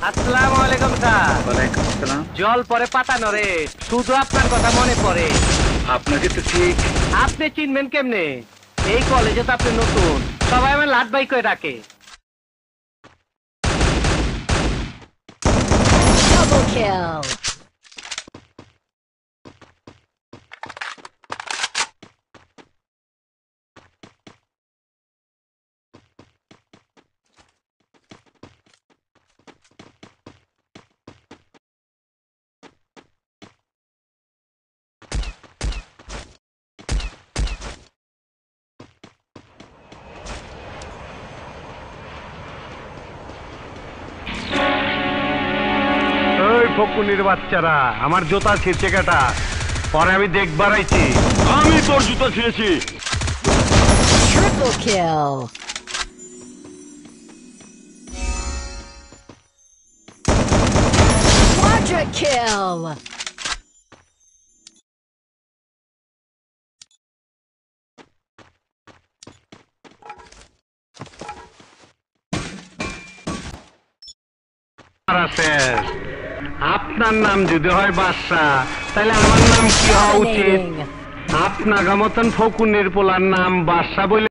আসসালামু আলাইকুম স্যার। ওয়ালাইকুম আসসালাম। জল পরে পাতা নড়ে, শুধু আপনার কথা মনে পড়ে। আপনাকে তো ঠিক। আপনি চিনবেন কেমনে? এই কলেজে তো আপনি নতুন, সবাই আমার লাট ভাই করে ডাকে। Double kill. ওই ফকুনির বাচ্চারা, আমার জুতা ছিঁড়ছে কেটা? পরে আমি দেখবার আইছি। আমি তোর জুতো ছিঁড়েছি। Triple kill. Quadra kill. আপনার নাম যদি হয় বাদশা, তাহলে আমার নাম কি হওয়া উচিত? Dominating. আপনার মতন ফকুনির পোলার নাম বাদশা বলে